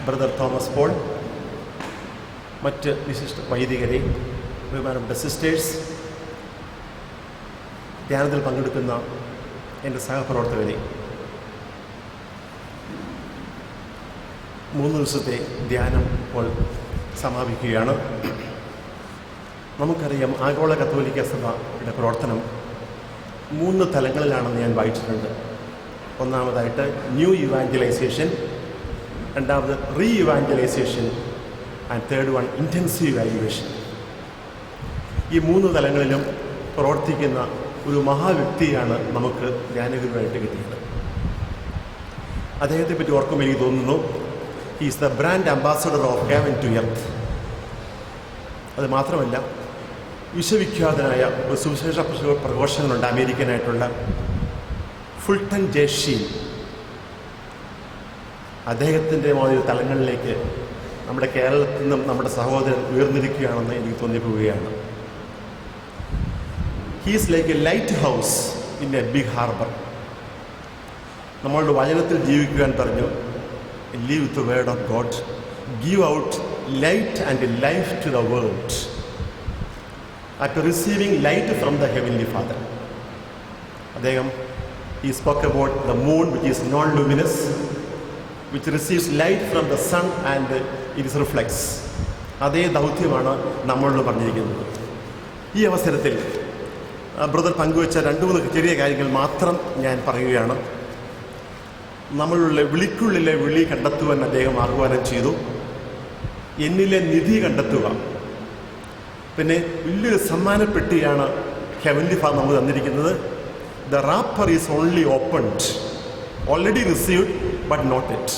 Brother Thomas Paul, മറ്റ് വിശിഷ്ട വൈദികരെ, ബഹുമാനപ്പെട്ട സിസ്റ്റേഴ്സ്, ധ്യാനത്തിൽ പങ്കെടുക്കുന്ന എൻ്റെ സഹപ്രവർത്തകരെ, 3 ദിവസത്തെ ധ്യാനം ഇപ്പോൾ സമാപിക്കുകയാണ്. നമുക്കറിയാം, ആഗോള കത്തോലിക്ക സഭയുടെ പ്രവർത്തനം 3 തലങ്ങളിലാണെന്ന് ഞാൻ വായിച്ചിട്ടുണ്ട്. ഒന്നാമതായിട്ട് ന്യൂ ഇവാഞ്ചലൈസേഷൻ, രണ്ടാമത് re evangelisation, and third one intensive evaluation. ഈ 3 തലങ്ങളിലും പ്രവർത്തിക്കുന്ന ഒരു മഹാവ്യക്തിയാണ് നമുക്ക് ധ്യാനഗുരുവായിട്ട് കിട്ടിയത്. അദ്ദേഹത്തെ പറ്റി ഓർക്കുമ്പോൾ എനിക്ക് തോന്നുന്നു, he is the brand ambassador of heaven to earth. അത് മാത്രമല്ല, വിശ്വവിഖ്യാതനായ ഒരു സുവിശേഷ പ്രഘോഷകനുണ്ട്, അമേരിക്കനായിട്ടുള്ള ഫുൾട്ടൺ ജെ ഷീൻ. അദ്ദേഹത്തിൻ്റെ മാതിരി തലങ്ങളിലേക്ക് നമ്മുടെ കേരളത്തിൽ നിന്നും നമ്മുടെ സഹോദരൻ ഉയർന്നിരിക്കുകയാണെന്ന് എനിക്ക് തോന്നിപ്പോവുകയാണ്. He is like a lighthouse in a big harbour. നമ്മളുടെ വചനത്തിൽ ജീവിക്കുവാൻ പറഞ്ഞു, live with the word of God, give out light and life to the world, after receiving light from the heavenly Father. അദ്ദേഹം he spoke about the moon, which is non-luminous, which receives light from the sun and it reflects. അതേ ദൗത്യമാണ് നമ്മളോട് പറഞ്ഞിരിക്കുന്നത്. ഈ അവസരത്തിൽ brother പങ്കുവച്ച 2-3 ചെറിയ കാര്യങ്ങൾ മാത്രം ഞാൻ പറയുകയാണ്. നമ്മളുള്ള വിളിക്കുള്ളിലെ വിളി കണ്ടെത്തുവാൻ അദ്ദേഹം ആഹ്വാനം ചെയ്തു. എന്നിലെ നിധി കണ്ടെത്തുക. പിന്നെ വലിയൊരു സമ്മാനപ്പെട്ടിയാണ് ഹെവൻലി ഫാദർ നമുക്ക് തന്നിരിക്കുന്നത്. The wrapper is only opened, already received but not it.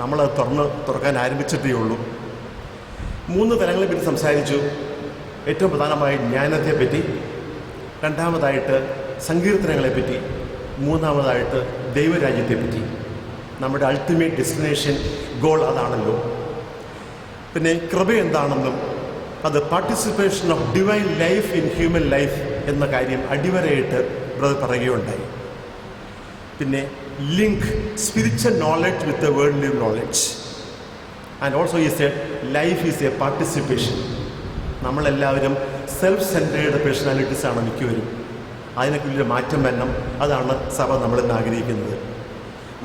നമ്മളത് തുറക്കാൻ ആരംഭിച്ചിട്ടേ ഉള്ളൂ. 3 തലങ്ങളെ പറ്റി സംസാരിച്ചു. ഏറ്റവും പ്രധാനമായി ജ്ഞാനത്തെപ്പറ്റി, രണ്ടാമതായിട്ട് സങ്കീർത്തനങ്ങളെപ്പറ്റി, മൂന്നാമതായിട്ട് ദൈവരാജ്യത്തെപ്പറ്റി. നമ്മുടെ അൾട്ടിമേറ്റ് ഡെസ്റ്റിനേഷൻ ഗോൾ അതാണല്ലോ. പിന്നെ കൃപ എന്താണെന്നും അത് participation of divine life in human life എന്ന കാര്യം അടിവരയിട്ട് ബ്രദർ പറയുകയുണ്ടായി. പിന്നെ link spiritual knowledge with the worldly knowledge. And also is a life is a participation. നമ്മളെല്ലാവരും സെൽഫ് സെൻറ്റേർഡ് പേഴ്സണാലിറ്റീസാണ് മിക്കവരും. അതിനൊക്കെ മാറ്റം വരണം. അതാണ് സഭ നമ്മളിന്ന് ആഗ്രഹിക്കുന്നത്.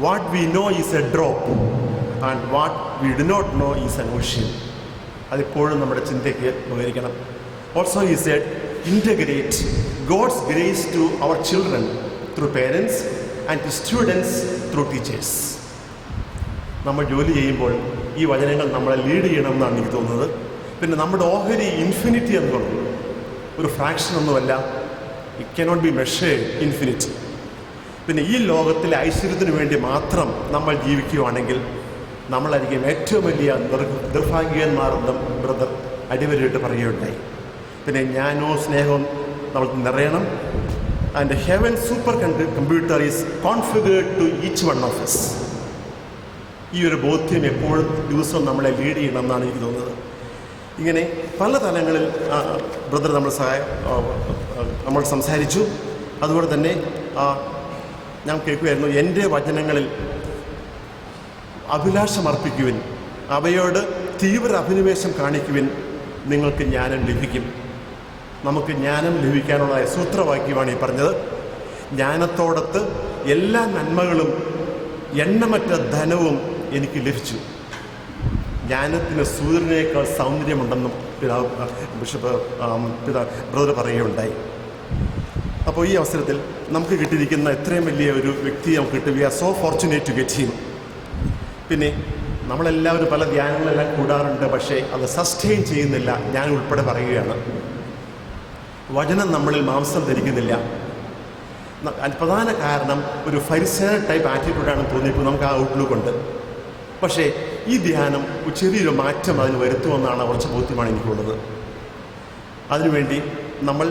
What we know is a drop and what we do not know is an ocean. അതിപ്പോഴും നമ്മുടെ ചിന്തയ്ക്ക് ഉപകരിക്കണം. Also is a integrate God's grace to our children through parents and to students through teachers. നമ്മൾ ജോലി ചെയ്യുമ്പോൾ ഈ വചനങ്ങൾ നമ്മളെ ലീഡ് ചെയ്യണം എന്നാണ് എനിക്ക് തോന്നുന്നത്. പിന്നെ നമ്മുടെ ഓഹരി ഇൻഫിനിറ്റി എന്നുള്ളത് ഒരു ഫ്രാക്ഷൻ ഒന്നുമല്ല. It cannot be measured infinite. പിന്നെ ഈ ലോകത്തിലെ ഐശ്വര്യത്തിന് വേണ്ടി മാത്രം നമ്മൾ ജീവിക്കുകയാണെങ്കിൽ നമ്മളായിരിക്കും ഏറ്റവും വലിയ നിർഭാഗ്യന്മാരെന്നും ബ്രദർ അടിവരയിട്ട് പറയുകയുണ്ടായി. പിന്നെ ജ്ഞാനവും സ്നേഹവും നമുക്ക് നിറയണം. And heaven super computer is configured to each one of us. ഈ ഒരു ബോധ്യം എപ്പോഴും ദിവസവും നമ്മളെ ലീഡ് ചെയ്യണമെന്നാണ് എനിക്ക് തോന്നുന്നത്. ഇങ്ങനെ പല തലങ്ങളിൽ ബ്രദർ നമ്മൾ സംസാരിച്ചു. അതുപോലെ തന്നെ ഞാൻ കേൾക്കുകയായിരുന്നു, എൻ്റെ വചനങ്ങളിൽ അഭിലാഷമർപ്പിക്കുവിൻ, അവയോട് തീവ്ര അഭിനിവേശം കാണിക്കുവിൻ, നിങ്ങൾക്ക് ജ്ഞാനം ലഭിക്കും. നമുക്ക് ജ്ഞാനം ലഭിക്കാനുള്ള സൂത്രവാക്യമാണ് ഈ പറഞ്ഞത്. ജ്ഞാനത്തോടൊത്ത് എല്ലാ നന്മകളും എണ്ണമറ്റ ധനവും എനിക്ക് ലഭിച്ചു. ജ്ഞാനത്തിന് സൂര്യനേക്കാൾ സൗന്ദര്യമുണ്ടെന്നും ബ്രദർ പറയുകയുണ്ടായി. അപ്പോൾ ഈ അവസരത്തിൽ നമുക്ക് കിട്ടിയിരിക്കുന്ന എത്രയും വലിയ ഒരു വ്യക്തിയെ നമുക്ക് കിട്ടും. We are so fortunate to get him. പിന്നെ നമ്മളെല്ലാവരും പല ധ്യാനങ്ങളെല്ലാം കൂടാറുണ്ട്, പക്ഷേ അത് സസ്റ്റെയിൻ ചെയ്യുന്നില്ല. ഞാൻ ഉൾപ്പെടെ പറയുകയാണ്, വചനം നമ്മളിൽ മാംസം ധരിക്കുന്നില്ല. പ്രധാന കാരണം ഒരു ഫരിസേയ ടൈപ്പ് ആറ്റിറ്റ്യൂഡാണെന്ന് തോന്നിയപ്പോൾ നമുക്ക് ആ ഔട്ട്ലുക്ക് ഉണ്ട്. പക്ഷേ ഈ ധ്യാനം ചെറിയൊരു മാറ്റം അതിന് വരുത്തുമെന്നാണ് കുറച്ച് ബോധ്യമാണ് എനിക്കുള്ളത്. അതിനുവേണ്ടി നമ്മൾ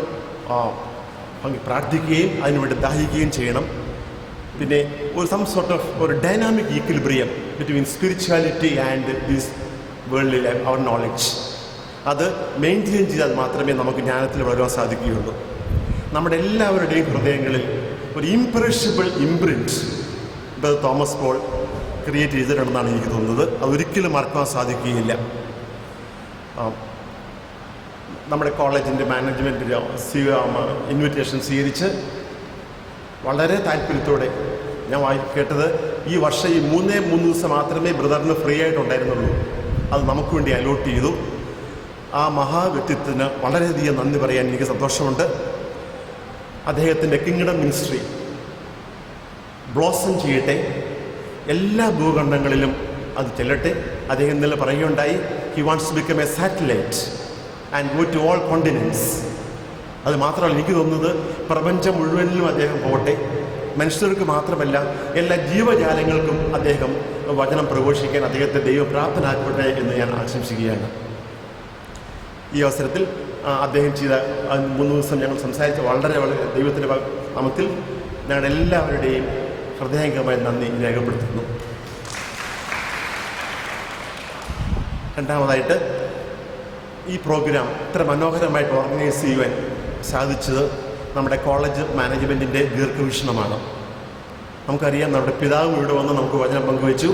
പ്രാർത്ഥിക്കുകയും അതിനുവേണ്ടി ദാഹിക്കുകയും ചെയ്യണം. പിന്നെ സം സോർട്ട് ഓഫ് ഒരു dynamic equilibrium between spirituality and this worldly life, our knowledge, അത് മെയിൻറ്റെയിൻ ചെയ്താൽ മാത്രമേ നമുക്ക് ജ്ഞാനത്തിൽ വളരാൻ സാധിക്കുകയുള്ളൂ. നമ്മുടെ എല്ലാവരുടെയും ഹൃദയങ്ങളിൽ ഒരു impressible imprint brother Thomas Paul create ചെയ്തിട്ടുണ്ടെന്നാണ് എനിക്ക് തോന്നുന്നത്. അതൊരിക്കലും മറക്കാൻ സാധിക്കുകയില്ല. നമ്മുടെ കോളേജിൻ്റെ മാനേജ്മെൻറ്റ് ഇൻവിറ്റേഷൻ സ്വീകരിച്ച് വളരെ താല്പര്യത്തോടെ ഞാൻ കേട്ടത് ഈ വർഷം ഈ 3 ദിവസം മാത്രമേ ബ്രദറിന് ഫ്രീ ആയിട്ടുണ്ടായിരുന്നുള്ളൂ. അത് നമുക്ക് വേണ്ടി അലോട്ട് ചെയ്തു. ആ മഹാവ്യക്തിത്വത്തിന് വളരെയധികം നന്ദി പറയാൻ എനിക്ക് സന്തോഷമുണ്ട്. അദ്ദേഹത്തിൻ്റെ കിങ്ഡം മിനിസ്ട്രി ബ്ലോസം ചെയ്യട്ടെ, എല്ലാ ഭൂഖണ്ഡങ്ങളിലും അത് ചെല്ലട്ടെ. അദ്ദേഹം ഇന്നലെ പറയുകയുണ്ടായി, he wants to become a satellite and go to all continents. അത് മാത്രമല്ല, എനിക്ക് തോന്നുന്നത് പ്രപഞ്ചം മുഴുവനിലും അദ്ദേഹം പോകട്ടെ. മനുഷ്യർക്ക് മാത്രമല്ല, എല്ലാ ജീവജാലങ്ങൾക്കും അദ്ദേഹം വചനം പ്രഘോഷിക്കാൻ അദ്ദേഹത്തെ ദൈവം പ്രാപ്തനാക്കട്ടെ എന്ന് ഞാൻ ആശംസിക്കുകയാണ്. ഈ അവസരത്തിൽ അദ്ദേഹം ചെയ്ത 3 ദിവസം ഞങ്ങൾ സംസാരിച്ച വളരെ ദൈവത്തിൻ്റെ നാമത്തിൽ ഞങ്ങളുടെ എല്ലാവരുടെയും ഹൃദയംഗമായ നന്ദി രേഖപ്പെടുത്തുന്നു. രണ്ടാമതായിട്ട്, ഈ പ്രോഗ്രാം ഇത്ര മനോഹരമായിട്ട് ഓർഗനൈസ് ചെയ്യുവാൻ സാധിച്ചത് നമ്മുടെ കോളേജ് മാനേജ്മെൻറ്റിൻ്റെ ദീർഘവീക്ഷണമാണ്. നമുക്കറിയാം, നമ്മുടെ പിതാവ് ഇവിടെ വന്ന് നമുക്ക് വചനം പങ്കുവച്ചു.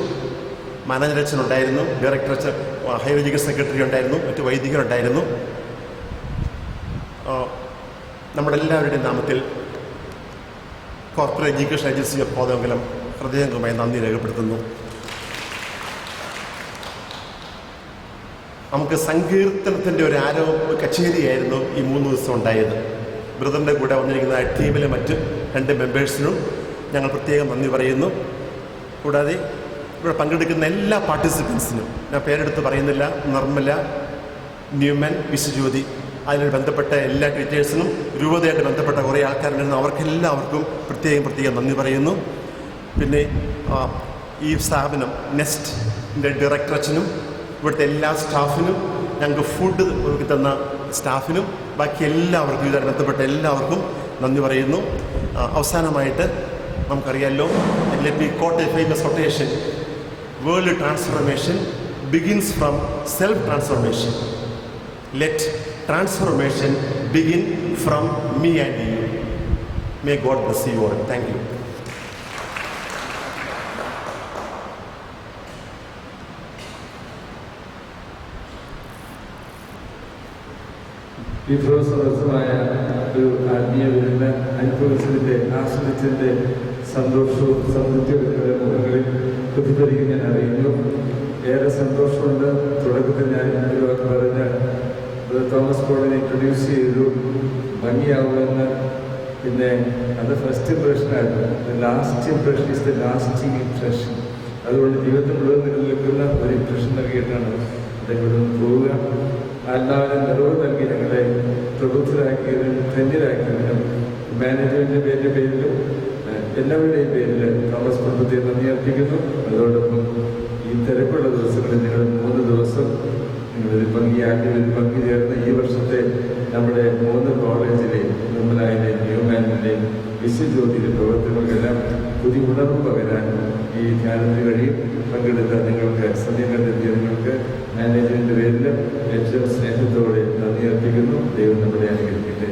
മാനേജർ അച്ഛനുണ്ടായിരുന്നു, ഡയറക്ടർ അച്ഛൻ, ഹയർ എഡ്യൂക്കേഷൻ സെക്രട്ടറി ഉണ്ടായിരുന്നു, മറ്റ് വൈദികരുണ്ടായിരുന്നു. നമ്മുടെ എല്ലാവരുടെയും നാമത്തിൽ corporate education agency of Kothamangalam ഹൃദയംഗമായി നന്ദി രേഖപ്പെടുത്തുന്നു. നമുക്ക് സങ്കീർത്തനത്തിൻ്റെ ഒരു കച്ചേരിയായിരുന്നു ഈ 3 ദിവസം ഉണ്ടായത്. ബ്രദറിൻ്റെ കൂടെ വന്നിരിക്കുന്ന ടീമിലെ മറ്റ് 2 മെമ്പേഴ്സിനും ഞങ്ങൾ പ്രത്യേകം നന്ദി പറയുന്നു. കൂടാതെ ഇവിടെ പങ്കെടുക്കുന്ന എല്ലാ പാർട്ടിസിപ്പൻസിനും, ഞാൻ പേരെടുത്ത് പറയുന്നില്ല, നിർമ്മല, ന്യൂമൻ, വിശ്വജ്യോതി, അതിനോട് ബന്ധപ്പെട്ട എല്ലാ ടീച്ചേഴ്സിനും, രൂപതയായിട്ട് ബന്ധപ്പെട്ട കുറേ ആൾക്കാരുണ്ടായിരുന്നു, അവർക്കെല്ലാവർക്കും പ്രത്യേകം നന്ദി പറയുന്നു. പിന്നെ ഈ സ്ഥാപനം നെസ്റ്റിൻ്റെ ഡയറക്ടർ അച്ഛനും ഇവിടുത്തെ എല്ലാ സ്റ്റാഫിനും, ഞങ്ങൾക്ക് ഫുഡ് തന്ന സ്റ്റാഫിനും, ബാക്കി എല്ലാവർക്കും, ഇതുമായി ബന്ധപ്പെട്ട എല്ലാവർക്കും നന്ദി പറയുന്നു. അവസാനമായിട്ട് നമുക്കറിയാമല്ലോ, let me quote a famous quotation, world transformation begins from self transformation. Let transformation begin from me and you. May God bless you all. Thank you. വിഭവസമൃദ്ധമായ ഒരു ആത്മീയ വിരുന്ന് അനുഭവിച്ചതിൻ്റെ, ആസ്വദിച്ചതിൻ്റെ സന്തോഷവും സമൃദ്ധിയും നിങ്ങളുടെ മുഖങ്ങളിൽ പ്രതിഫലിക്കും ഞാൻ അറിയുന്നു. ഏറെ സന്തോഷമുണ്ട്. തുടക്കത്തിൽ ഞാൻ ഒരു വാക്ക് പറഞ്ഞ തോമസ് പോളിനെ ഇൻട്രൊഡ്യൂസ് ചെയ്തു, ഭംഗിയാവുമെന്ന്. പിന്നെ അത് ഫസ്റ്റ് ഇംപ്രഷനായിരുന്നു. Last impression is the lasting impression. അതുകൊണ്ട് ജീവിതത്തിൽ മുഴുവൻ നിലനിൽക്കുന്ന ഒരു ഇംപ്രഷൻ നൽകിയിട്ടാണ് അദ്ദേഹം ഇവിടെ നിന്ന് പോവുക. ആത്മാവിനെ നിറവ് നൽകി ഞങ്ങളെ പ്രബുദ്ധരാക്കിയതിനും ധന്യരാക്കിയതിനും മാനേജ്മെൻറ്റിൻ്റെ പേരിലും എല്ലാവരുടെയും പേരിൽ തോമസ് കുടുംബത്തെ നന്ദി അർപ്പിക്കുന്നു. അതോടൊപ്പം ഈ തിരക്കുള്ള ദിവസങ്ങളിൽ നിങ്ങൾ 3 ദിവസം നിങ്ങളൊരു പങ്കുചേർന്ന് ഈ വർഷത്തെ നമ്മുടെ 3 കോളേജിലെ നിർമ്മലായിലെ ന്യൂമാനിൻ്റെയും വിശ്വജ്യോതിയുടെ പ്രവർത്തനങ്ങൾക്കെല്ലാം പുതിയ ഉണർവ് പകരാൻ ഈ ധ്യാനത്തിന് കഴിയും. പങ്കെടുത്ത നിങ്ങൾക്ക്, സമയം കണ്ടെത്തിയ നിങ്ങൾക്ക് മാനേജ്മെൻറ്റിൻ്റെ പേരിൽ ഏറ്റവും സ്നേഹത്തോടെ നന്ദി അർപ്പിക്കുന്നു. ദൈവം നമ്മളെ അനുഗ്രഹിക്കട്ടെ.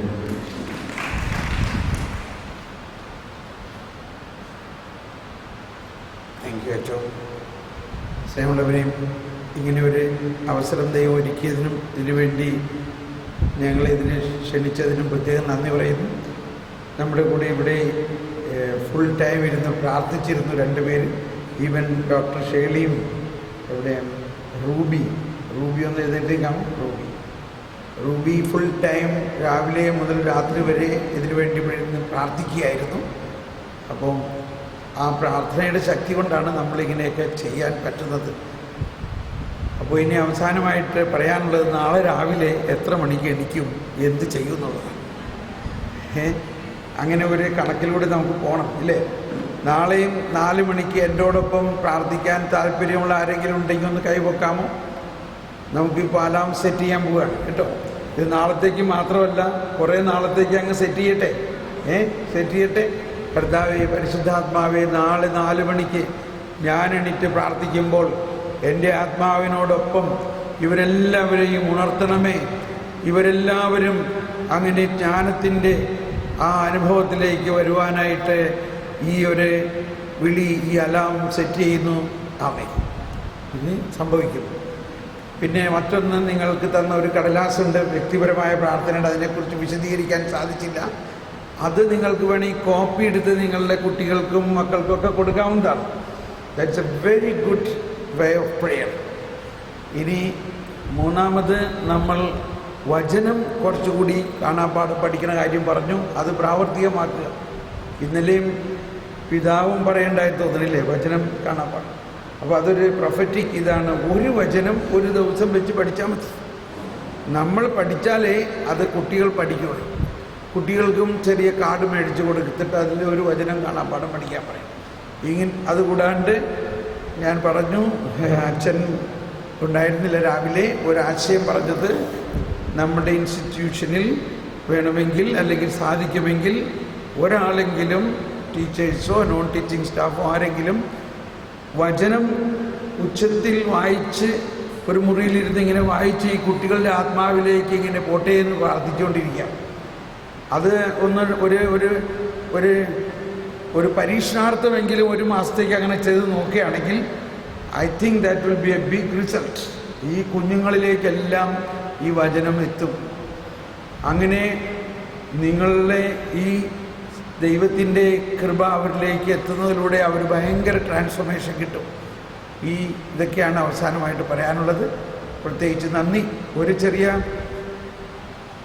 Thank you. ഏറ്റവും സ്നേഹമുള്ളവരെയും ഇങ്ങനെ ഒരു അവസരം ദൈവം ഒരുക്കിയതിനും ഇതിനുവേണ്ടി ഞങ്ങളിതിനെ ക്ഷണിച്ചതിനും പ്രത്യേകം നന്ദി പറയുന്നു. നമ്മുടെ കൂടെ ഇവിടെ ഫുൾ ടൈം ഇരുന്ന് പ്രാർത്ഥിച്ചിരുന്നു 2 പേര്. ഈവൻ ഡോക്ടർ ഷേളിയും ഇവിടെ റൂബി ഒന്ന് എഴുന്നേറ്റേക്കാമോ? റൂബി ഫുൾ ടൈം രാവിലെ മുതൽ രാത്രി വരെ ഇതിനു വേണ്ടി ഇവിടെ ഇരുന്ന് പ്രാർത്ഥിക്കുകയായിരുന്നു. അപ്പോൾ ആ പ്രാർത്ഥനയുടെ ശക്തി കൊണ്ടാണ് നമ്മളിങ്ങനെയൊക്കെ ചെയ്യാൻ പറ്റുന്നത്. അപ്പോൾ ഇനി അവസാനമായിട്ട് പറയാനുള്ളത്, നാളെ രാവിലെ എത്ര മണിക്ക് എണീക്കും, എന്ത് ചെയ്യും എന്നുള്ളതാണ്. അങ്ങനെ ഒരു കണക്കിലൂടെ നമുക്ക് പോകണം, ഇല്ലേ? നാളെയും 4 മണിക്ക് എന്നോടൊപ്പം പ്രാർത്ഥിക്കാൻ താല്പര്യമുള്ള ആരെങ്കിലും ഉണ്ടെങ്കിൽ ഒന്ന് കൈവെക്കാമോ? നമുക്കിപ്പോൾ അലാം സെറ്റ് ചെയ്യാൻ പോവുകയാണ് കേട്ടോ. ഇത് നാളത്തേക്ക് മാത്രമല്ല, കുറേ നാളത്തേക്ക് അങ്ങ് സെറ്റ് ചെയ്യട്ടെ. കർത്താവേ, പരിശുദ്ധാത്മാവേ, നാളെ 4 മണിക്ക് ഞാൻ എണീറ്റ് പ്രാർത്ഥിക്കുമ്പോൾ എൻ്റെ ആത്മാവിനോടൊപ്പം ഇവരെല്ലാവരെയും ഉണർത്തണമേ. ഇവരെല്ലാവരും അങ്ങനെ ജ്ഞാനത്തിൻ്റെ ആ അനുഭവത്തിലേക്ക് വരുവാനായിട്ട് ഈ ഒരു വിളി, ഈ അലാം സെറ്റ് ചെയ്യുന്നു. ആമേൻ. ഇത് സംഭവിക്കും. പിന്നെ മറ്റൊന്ന്, നിങ്ങൾക്ക് തന്ന ഒരു കടലാസുണ്ട്, വ്യക്തിപരമായ പ്രാർത്ഥനയുടെ, അതിനെക്കുറിച്ച് വിശദീകരിക്കാൻ സാധിച്ചില്ല. അത് നിങ്ങൾക്ക് വേണമെങ്കിൽ കോപ്പി എടുത്ത് നിങ്ങളുടെ കുട്ടികൾക്കും മക്കൾക്കൊക്കെ കൊടുക്കാവുന്നതാണ്. That's A very good way of prayer. ഇനി മൂന്നാമത്, നമ്മൾ വചനം കുറച്ചുകൂടി കാണാപ്പാട് പഠിക്കുന്ന കാര്യം പറഞ്ഞു, അത് പ്രാവർത്തികമാക്കുക. ഇന്നലെയും പിതാവും പറയേണ്ടായി തോന്നുന്നില്ലേ, വചനം കാണാപ്പാട്. അപ്പോൾ അതൊരു പ്രൊഫറ്റിക് ഇതാണ്. ഒരു വചനം ഒരു ദിവസം വെച്ച് പഠിച്ചാൽ മതി. നമ്മൾ പഠിച്ചാലേ അത് കുട്ടികൾ പഠിക്കുകയുള്ളൂ. കുട്ടികൾക്കും ചെറിയ കാർഡ് മേടിച്ച് കൊടുത്തിട്ട് അതിൽ ഒരു വചനം കാണാപ്പാഠം പഠിക്കാൻ പറയും. അതുകൂടാണ്ട് ഞാൻ പറഞ്ഞു, അച്ഛൻ ഉണ്ടായിരുന്നില്ല രാവിലെ, ഒരാശയം പറഞ്ഞത്, നമ്മുടെ ഇൻസ്റ്റിറ്റ്യൂഷനിൽ വേണമെങ്കിൽ അല്ലെങ്കിൽ സാധിക്കുമെങ്കിൽ ഒരാളെങ്കിലും, ടീച്ചേഴ്സോ നോൺ ടീച്ചിങ് സ്റ്റാഫോ ആരെങ്കിലും വചനം ഉച്ചത്തിൽ വായിച്ച് ഒരു മുറിയിലിരുന്ന് ഇങ്ങനെ വായിച്ച് ഈ കുട്ടികളുടെ ആത്മാവിലേക്ക് ഇങ്ങനെ പോട്ടെ എന്ന് പ്രാർത്ഥിച്ചുകൊണ്ടിരിക്കാം. അത് ഒരു പരീക്ഷണാർത്ഥമെങ്കിലും ഒരു മാസത്തേക്ക് അങ്ങനെ ചെയ്ത് നോക്കുകയാണെങ്കിൽ I think that will be a big result. ഈ കുഞ്ഞുങ്ങളിലേക്കെല്ലാം ഈ വചനം എത്തും. അങ്ങനെ നിങ്ങളുടെ ഈ ദൈവത്തിൻ്റെ കൃപ അവരിലേക്ക് എത്തുന്നതിലൂടെ അവർ ഭയങ്കര ട്രാൻസ്ഫോർമേഷൻ കിട്ടും. ഇതൊക്കെയാണ് അവസാനമായിട്ട് പറയാനുള്ളത്. പ്രത്യേകിച്ച് നന്ദി.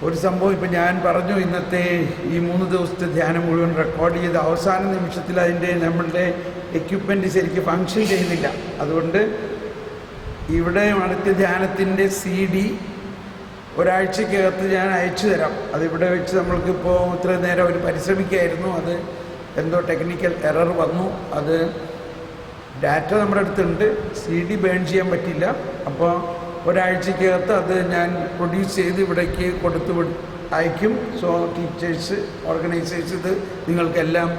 ഒരു സംഭവം ഇപ്പം ഞാൻ പറഞ്ഞു, ഇന്നത്തെ ഈ 3 ദിവസത്തെ ധ്യാനം മുഴുവൻ റെക്കോർഡ് ചെയ്ത് അവസാന നിമിഷത്തിൽ നമ്മളുടെ എക്യുപ്മെൻറ്റ് ശരിക്കും ഫങ്ഷൻ ചെയ്യുന്നില്ല. അതുകൊണ്ട് ഇവിടെ നടത്തിയ ധ്യാനത്തിൻ്റെ CD ഒരാഴ്ചക്കകത്ത് ഞാൻ അയച്ചു തരാം. അതിവിടെ വെച്ച് നമ്മൾക്കിപ്പോൾ ഇത്ര നേരം ഒരു പരിശ്രമിക്കുകയായിരുന്നു. അത് എന്തോ ടെക്നിക്കൽ എറർ വന്നു. അത് ഡാറ്റ നമ്മുടെ അടുത്തുണ്ട്, CD ബേൺ ചെയ്യാൻ പറ്റില്ല. അപ്പോൾ ഒരാഴ്ചക്കകത്ത് അത് ഞാൻ പ്രൊഡ്യൂസ് ചെയ്ത് ഇവിടേക്ക് അയക്കും. സോ ടീച്ചേഴ്സ്, ഓർഗനൈസേഴ്സ് ഇത് നിങ്ങൾക്കെല്ലാം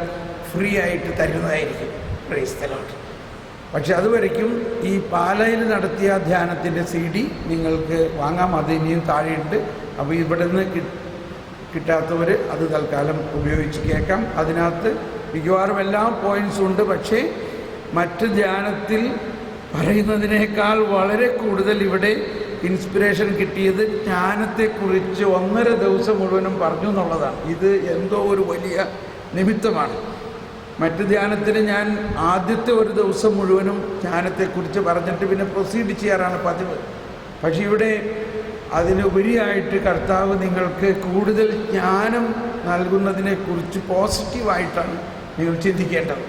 ഫ്രീ ആയിട്ട് തരുന്നതായിരിക്കും. Price the Lord. പക്ഷെ അതുവരയ്ക്കും ഈ പാലയിൽ നടത്തിയ ധ്യാനത്തിൻ്റെ CD നിങ്ങൾക്ക് വാങ്ങാം. അത് ഇനിയും താഴെയുണ്ട്. അപ്പോൾ ഇവിടെ നിന്ന് കിട്ടാത്തവർ അത് തൽക്കാലം ഉപയോഗിച്ച് കേൾക്കാം. അതിനകത്ത് മിക്കവാറും എല്ലാ പോയിൻറ്സും ഉണ്ട്. പക്ഷേ മറ്റ് ധ്യാനത്തിൽ പറയുന്നതിനേക്കാൾ വളരെ കൂടുതൽ ഇവിടെ ഇൻസ്പിറേഷൻ കിട്ടിയത് ജ്ഞാനത്തെക്കുറിച്ച് 1.5 ദിവസം മുഴുവനും പറഞ്ഞു എന്നുള്ളതാണ്. ഇത് എന്തോ ഒരു വലിയ നിമിത്തമാണ്. മറ്റ് ധ്യാനത്തിന് ഞാൻ ആദ്യത്തെ ഒരു ദിവസം മുഴുവനും ജ്ഞാനത്തെക്കുറിച്ച് പറഞ്ഞിട്ട് പിന്നെ പ്രൊസീഡ് ചെയ്യാറാണ് പതിവ്. പക്ഷെ ഇവിടെ അതിനുപരിയായിട്ട് കർത്താവ് നിങ്ങൾക്ക് കൂടുതൽ ജ്ഞാനം നൽകുന്നതിനെക്കുറിച്ച് പോസിറ്റീവായിട്ടാണ് നിങ്ങൾ ചിന്തിക്കേണ്ടത്.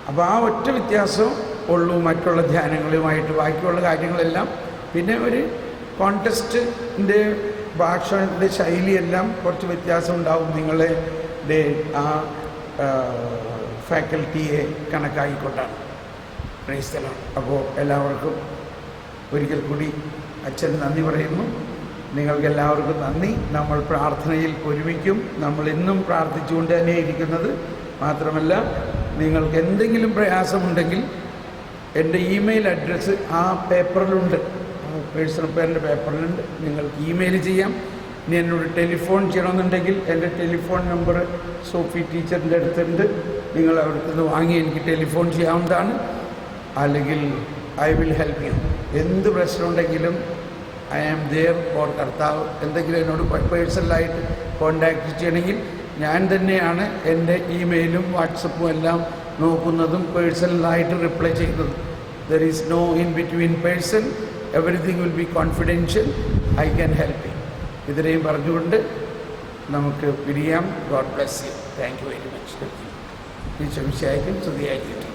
അപ്പോൾ ആ ഒറ്റ വ്യത്യാസം ഉള്ളൂ മറ്റുള്ള ധ്യാനങ്ങളുമായിട്ട്. ബാക്കിയുള്ള കാര്യങ്ങളെല്ലാം പിന്നെ ഒരു കോൺടെസ്റ്റിൻ്റെ ഭാഷയുടെ ശൈലിയെല്ലാം കുറച്ച് വ്യത്യാസം ഉണ്ടാവും നിങ്ങളുടെ ആ ഫാക്കൽറ്റിയെ കണക്കാക്കിക്കൊണ്ടാണ്. Praise the Lord. അപ്പോൾ എല്ലാവർക്കും ഒരിക്കൽ കൂടി അച്ഛൻ നന്ദി പറയുന്നു. നിങ്ങൾക്കെല്ലാവർക്കും നന്ദി. നമ്മൾ പ്രാർത്ഥനയിൽ ഒരുമിക്കും. നമ്മൾ ഇന്നും പ്രാർത്ഥിച്ചുകൊണ്ട് തന്നെ ഇരിക്കുന്നത്. മാത്രമല്ല, നിങ്ങൾക്ക് എന്തെങ്കിലും പ്രയാസമുണ്ടെങ്കിൽ എൻ്റെ ഇമെയിൽ അഡ്രസ്സ് ആ പേപ്പറിലുണ്ട്, പേഴ്സണൽ പേരിൻ്റെ പേപ്പറിലുണ്ട്. നിങ്ങൾക്ക് ഇമെയിൽ ചെയ്യാം. ഇനി എന്നോട് ടെലിഫോൺ ചെയ്യണമെന്നുണ്ടെങ്കിൽ എൻ്റെ ടെലിഫോൺ നമ്പർ സോഫി ടീച്ചറിൻ്റെ അടുത്തുണ്ട്. നിങ്ങൾ അവിടുത്തെ നിന്ന് വാങ്ങി എനിക്ക് ടെലിഫോൺ ചെയ്യാവുന്നതാണ്. അല്ലെങ്കിൽ ഐ വിൽ ഹെൽപ്പ് യു. എന്ത് പ്രശ്നമുണ്ടെങ്കിലും ഐ ആം ദെയർ ഫോർ കർത്താവ്. എന്തെങ്കിലും എന്നോട് പേഴ്സണലായിട്ട് കോണ്ടാക്ട് ചെയ്യണമെങ്കിൽ ഞാൻ തന്നെയാണ് എൻ്റെ ഇമെയിലും വാട്സപ്പും എല്ലാം നോക്കുന്നതും പേഴ്സണലായിട്ട് റിപ്ലൈ ചെയ്യുന്നതും. There is no in between person. Everything will be confidential. I can help you. ഇതിനെയും പറഞ്ഞുകൊണ്ട് നമുക്ക് പിരിയാം. God bless you. Thank you very much. ഈ ശംശയായിരിക്കും സ്തുതിയായിരിക്കും.